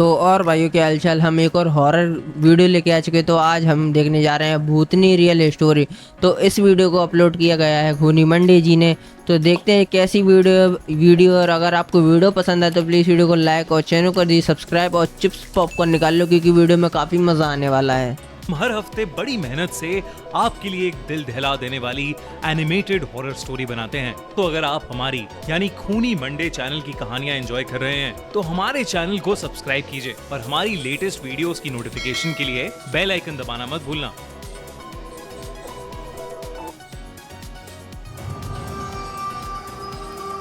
तो और भाइयों क्या हालचाल। हम एक और हॉरर वीडियो लेके आ चुके। तो आज हम देखने जा रहे हैं भूतनी रियल स्टोरी। तो इस वीडियो को अपलोड किया गया है खूनी मंडी जी ने। तो देखते हैं कैसी वीडियो। और अगर आपको वीडियो पसंद है तो प्लीज़ वीडियो को लाइक और चैनल को दीजिए सब्सक्राइब और चिप्स पॉपकॉर्न निकाल लो, क्योंकि वीडियो में काफ़ी मज़ा आने वाला है। हम हर हफ्ते बड़ी मेहनत से आपके लिए एक दिल दहला देने वाली एनिमेटेड हॉरर स्टोरी बनाते हैं। तो अगर आप हमारी यानी खूनी मंडे चैनल की कहानियां एंजॉय कर रहे हैं तो हमारे चैनल को सब्सक्राइब कीजिए और हमारी लेटेस्ट वीडियोस की नोटिफिकेशन के लिए बेल आइकन दबाना मत भूलना।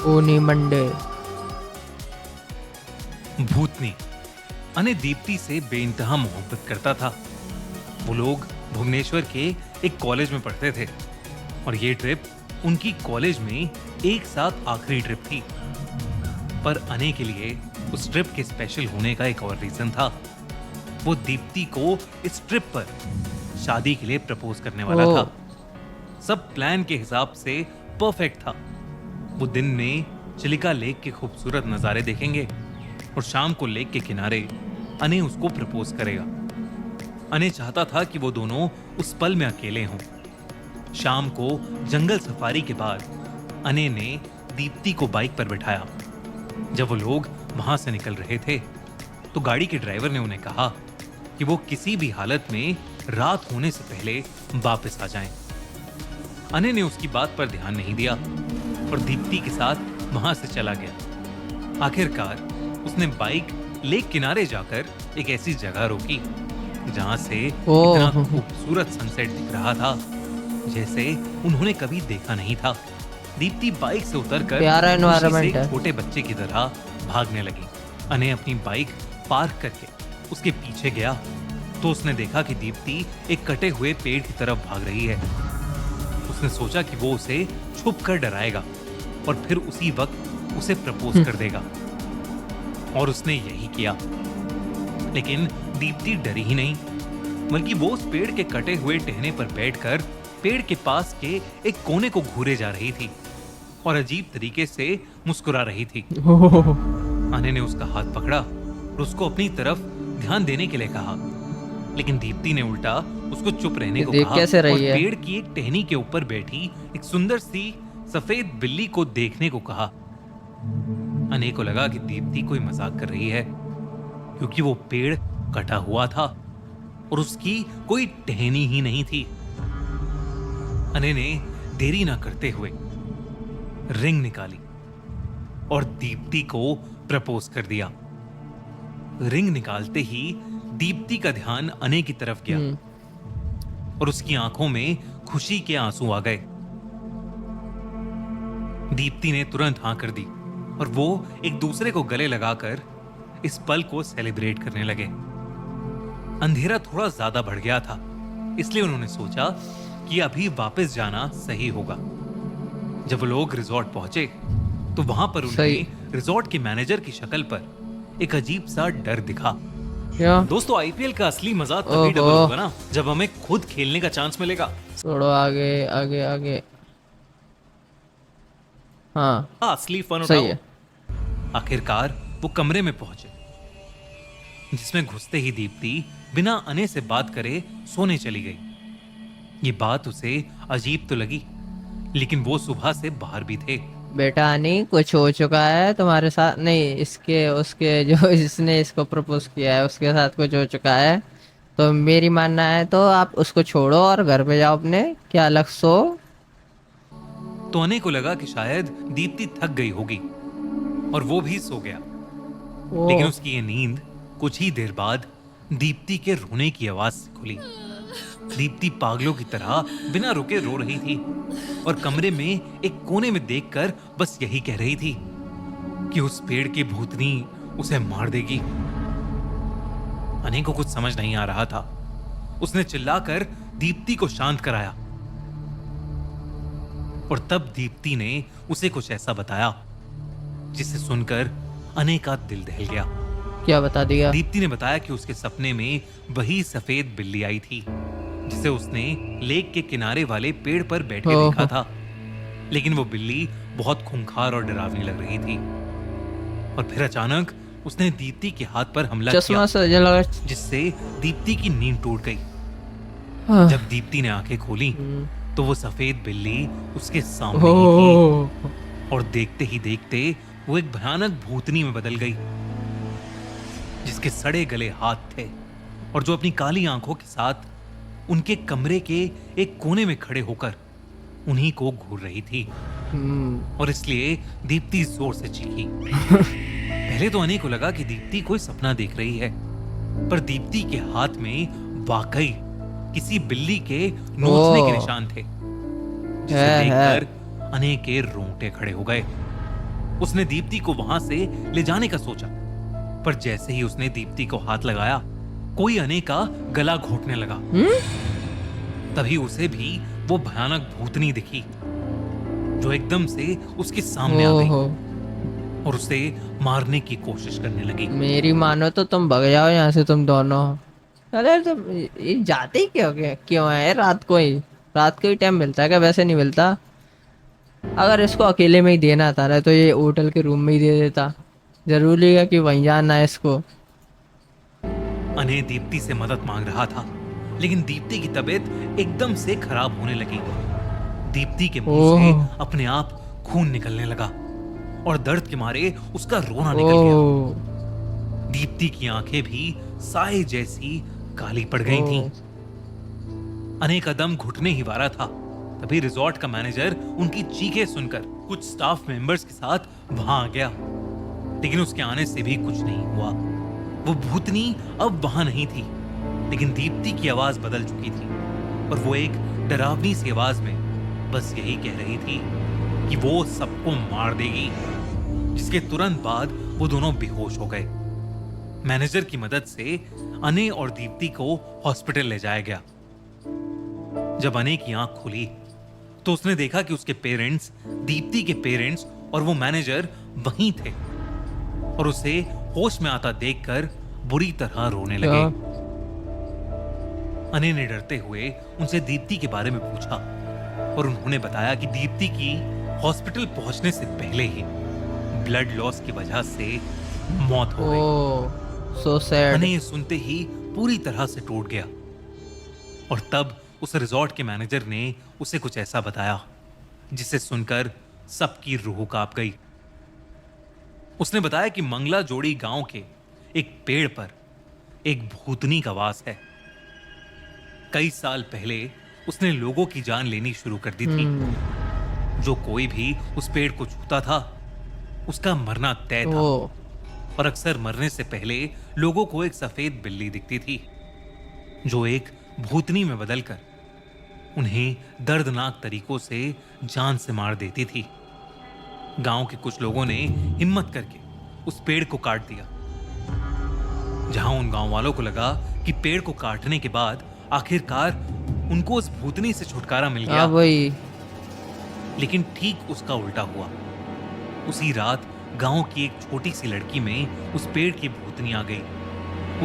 खूनी मंडे। भूतनी अने दीप्ति से बेइंतहा मोहब्बत करता था। वो लोग भुवनेश्वर के एक कॉलेज में पढ़ते थे और ये ट्रिप उनकी कॉलेज में एक साथ आखिरी ट्रिप थी। पर अने के लिए उस ट्रिप के स्पेशल होने का एक और रीजन था। वो दीप्ति को इस ट्रिप पर शादी के लिए प्रपोज करने वाला था। सब प्लान के हिसाब से परफेक्ट था। वो दिन में चिलिका लेक के खूबसूरत नजारे देखेंगे और शाम को लेक के किनारे अने उसको प्रपोज करेगा। अने चाहता था कि वो दोनों उस पल में अकेले हों। शाम को जंगल सफारी के बाद अने ने दीप्ति को बाइक पर बिठाया। जब वो लोग वहां से निकल रहे थे तो गाड़ी के ड्राइवर ने उन्हें कहा कि वो किसी भी हालत में रात होने से पहले वापस आ जाएं। अने ने उसकी बात पर ध्यान नहीं दिया और दीप्ति के साथ वहां से चला गया। आखिरकार उसने बाइक लेक किनारे जाकर एक ऐसी जगह रोकी जहां से इतना खूबसूरत सनसेट दिख रहा था जैसे उन्होंने कभी देखा नहीं था। दीप्ति बाइक से उतरकर प्यारा एनवायरनमेंट है। छोटे बच्चे की तरह भागने लगी। अने अपनी बाइक पार्क करके उसके पीछे गया तो उसने देखा कि दीप्ति एक कटे हुए पेड़ की तरफ भाग रही है। उसने सोचा कि वो उसे छुप कर डराएगा और फिर उसी वक्त उसे प्रपोज कर देगा और उसने यही किया। लेकिन दीप्ति डरी ही नहीं, बल्कि वो उस पेड़ के कटे हुए टहने पर बैठकर पेड़ के पास के एक कोने को घूरे जा रही थी और अजीब तरीके से मुस्कुरा रही थी। अने ने उसका हाथ पकड़ा और उसको अपनी तरफ ध्यान देने के लिए कहा, लेकिन दीप्ति ने उल्टा उसको चुप रहने को कहा और पेड़ की एक टहनी के ऊपर बैठी एक सुंदर सी सफेद बिल्ली को देखने को कहा। अने को लगा कि दीप्ति कोई मजाक कर रही है, क्योंकि वो पेड़ कटा हुआ था और उसकी कोई टहनी ही नहीं थी। अने ने देरी ना करते हुए रिंग निकाली और दीप्ति को प्रपोज कर दिया। रिंग निकालते ही दीप्ति का ध्यान अने की तरफ गया और उसकी आंखों में खुशी के आंसू आ गए। दीप्ति ने तुरंत हाँ कर दी और वो एक दूसरे को गले लगाकर इस पल को सेलिब्रेट करने लगे। अंधेरा थोड़ा ज्यादा बढ़ गया था, इसलिए उन्होंने सोचा कि अभी वापस जाना सही होगा। जब वो लोग रिजॉर्ट पहुंचे तो वहां पर उन्हें रिजॉर्ट के मैनेजर की शक्ल पर एक अजीब सा डर दिखा। दोस्तों, आईपीएल का असली मजा तभी डबल होगा ना जब हमें खुद खेलने का चांस मिलेगा। थोड़ा आगे आगे आगे। हाँ, असली फन उठाओ। आखिरकार वो कमरे में पहुंचे, जिसमें घुसते ही दीप्ति बिना अने से बात करे सोने चली गई। ये बात उसे अजीब तो लगी, लेकिन वो सुबह से बाहर भी थे। बेटा अनी, कुछ हो चुका है तुम्हारे साथ। नहीं, इसके उसके जो इसने इसको प्रपोज किया है उसके साथ कुछ हो चुका है। तो मेरी मानना है तो आप उसको छोड़ो और घर पे जाओ अपने, क्या अलग सो। तो अने को लगा कि शायद दीप्ति थक गई होगी और वो भी सो गया। लेकिन उसकी ये नींद कुछ ही देर बाद दीप्ति के रोने की आवाज से खुली। दीप्ति पागलों की तरह बिना रुके रो रही थी और कमरे में एक कोने में देखकर बस यही कह रही थी कि उस पेड़ की भूतनी उसे मार देगी। अने को कुछ समझ नहीं आ रहा था। उसने चिल्लाकर दीप्ति को शांत कराया और तब दीप्ति ने उसे कुछ ऐसा बताया जिसे सुनकर अने का दिल दहल गया। क्या बता दिया? दीप्ति ने बताया कि उसके सपने में वही सफेद बिल्ली आई थी जिसे उसने लेक के किनारे वाले पेड़ पर बैठे देखा था। लेकिन वो बिल्ली बहुत खूंखार और डरावनी लग रही थी। और फिर अचानक उसने दीप्ति के हाथ पर हमला चश्मा किया, से लगा। जिससे दीप्ति की नींद टूट गई। हाँ। जब दीप्ति ने आंखें खोली हम्म। तो वो सफेद बिल्ली उसके सामने ही थी ओह। और देखते ही देखते वो एक भयानक भूतनी में बदल गई, जिसके सड़े गले हाथ थे और जो अपनी काली आंखों के साथ उनके कमरे के एक कोने में खड़े होकर उन्हीं को घूर रही थी। और इसलिए दीप्ति जोर से चीखी। पहले तो अने को लगा कि दीप्ति कोई सपना देख रही है, पर दीप्ति के हाथ में वाकई किसी बिल्ली के नोचने के निशान थे, जिसे देखकर अने के रोंगटे खड़े हो गए। उसने दीप्ति को वहां से ले जाने का सोचा, पर जैसे ही उसने दीप्ति को हाथ लगाया कोई अने का गला घोटने लगा। तभी उसे भी वो भयानक भूतनी दिखी जो एकदम से उसके सामने आ गई और उसे मारने की कोशिश करने लगी। मेरी मानो तो तुम भग जाओ यहाँ से तुम दोनों। अरे तुम ये जाते ही क्यों है रात को ही? रात को ही टाइम मिलता है क्या? वैसे नहीं मिलता। अगर इसको अकेले में ही देना था ना तो ये होटल के रूम में ही दे देता। जरूरी है कि वहीं जाना है इसको। अने दीप्ति से मदद मांग रहा था, लेकिन दीप्ति की तबीयत एकदम से खराब होने लगी। दीप्ति के मुंह से अपने आप खून निकलने लगा और दर्द के मारे उसका रोना निकल गया। दीप्ति की आंखें भी साए जैसी काली पड़ गई थीं। अने का दम घुटने ही वाला था। तभी रिजॉर्ट का मैनेजर उनकी चीखें सुनकर कुछ स्टाफ मेंबर्स के साथ वहां आ गया, लेकिन उसके आने से भी कुछ नहीं हुआ। वो भूतनी अब वहां नहीं थी, लेकिन दीप्ति की आवाज बदल चुकी थी और वो एक डरावनी सी आवाज में बस यही कह रही थी कि वो सबको मार देगी, जिसके तुरंत बाद वो दोनों बेहोश हो गए। मैनेजर की मदद से अने और दीप्ति को हॉस्पिटल ले जाया गया। जब अने की आंख खुली तो उसने देखा कि उसके पेरेंट्स, दीप्ति के पेरेंट्स और वो मैनेजर वहीं थे और उसे होश में आता देखकर बुरी तरह रोने लगे। अने ने डरते हुए उनसे दीप्ति के बारे में पूछा और उन्होंने बताया कि दीप्ति की हॉस्पिटल पहुंचने से पहले ही ब्लड लॉस की वजह से मौत हो गई। So sad. अने ये सुनते ही पूरी तरह से टूट गया और तब उस रिजॉर्ट के मैनेजर ने उसे कुछ ऐसा बताया जिसे सुनकर सबकी रूह कांप गई। उसने बताया कि मंगला जोड़ी गांव के एक पेड़ पर एक भूतनी का वास है। कई साल पहले उसने लोगों की जान लेनी शुरू कर दी थी। जो कोई भी उस पेड़ को छूता था उसका मरना तय था और अक्सर मरने से पहले लोगों को एक सफेद बिल्ली दिखती थी जो एक भूतनी में बदलकर उन्हें दर्दनाक तरीकों से जान से मार देती थी। गांव के कुछ लोगों ने हिम्मत करके उस पेड़ को काट दिया। जहां उन गांव वालों को लगा कि पेड़ को काटने के बाद आखिरकार उनको उस भूतनी से छुटकारा मिल गया, लेकिन ठीक उसका उल्टा हुआ। उसी रात गांव की एक छोटी सी लड़की में उस पेड़ की भूतनी आ गई।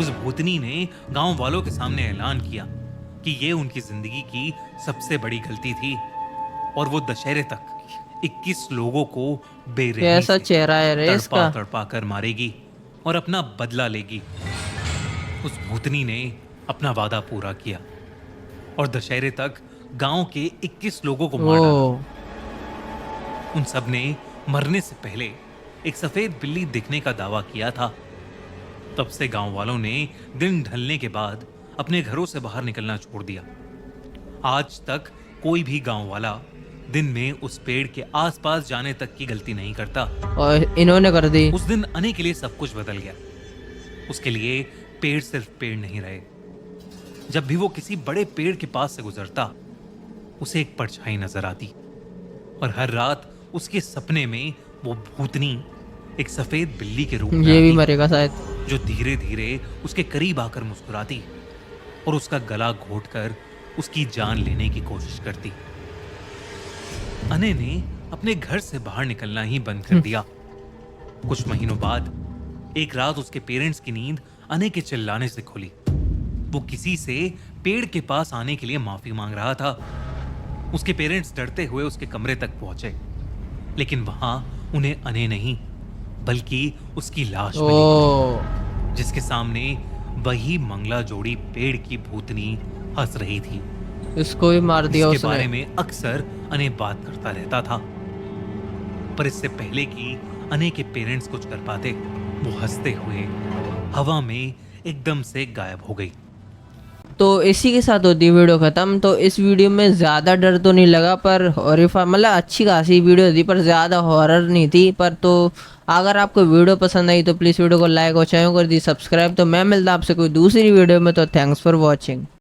उस भूतनी ने गांव वालों के सामने ऐलान किया कि ये उनकी जिंदगी की सबसे बड़ी गलती थी और वो दशहरे तक 21 लोगों को बेरहमी से चेहरा है रे इसका तड़पा कर मारेगी और अपना बदला लेगी। उस भूतनी ने अपना वादा पूरा किया और दशहरे तक गांव के 21 लोगों को मार डाला। उन सब ने मरने से पहले एक सफेद बिल्ली दिखने का दावा किया था। तब से गांव वालों ने दिन ढलने के बाद अपने घरों से बाहर निकलना छोड़ दिया। आज तक कोई भी गांव वाला दिन में उस पेड़ के आसपास जाने तक की गलती नहीं करता। और इन्होंने कर दी। उस दिन अने के लिए सब कुछ बदल गया। उसके लिए पेड़ सिर्फ पेड़ नहीं रहे। जब भी वो किसी बड़े पेड़ के पास से गुजरता उसे एक परछाई नजर आती और हर रात उसके सपने में वो भूतनी एक सफेद बिल्ली के रूप में ये भी मरेगा शायद, जो धीरे धीरे उसके करीब आकर मुस्कुराती और उसका गला घोटकर उसकी जान लेने की कोशिश करती। अने ने अपने घर से बाहर निकलना ही बंद कर दिया। कुछ महीनों बाद एक रात उसके पेरेंट्स की नींद अने के चिल्लाने से खुली। वो किसी से पेड़ के पास आने के लिए माफी मांग रहा था। उसके पेरेंट्स डरते हुए उसके कमरे तक पहुंचे, लेकिन वहां उन्हें अने नहीं बल्कि उसकी लाश मिली, ओ जिसके सामने वही मंगला जोड़ी पेड़ की भूतनी हंस रही थी। इसको भी मार दिया इसके बारे उसने। में अक्सर अने बात करता रहता था, पर इससे पहले कि अने के पेरेंट्स कुछ कर पाते, वो हंसते हुए हवा में एकदम से गायब हो गई। तो इसी के साथ होती है वीडियो ख़त्म। तो इस वीडियो में ज़्यादा डर तो नहीं लगा, पर हॉरिफा मतलब अच्छी खासी वीडियो थी, पर ज़्यादा हॉरर नहीं थी। पर तो अगर आपको वीडियो पसंद आई तो प्लीज़ वीडियो को लाइक और चैनल कर दी सब्सक्राइब। तो मैं मिलता आपसे कोई दूसरी वीडियो में। तो थैंक्स फॉर वॉचिंग।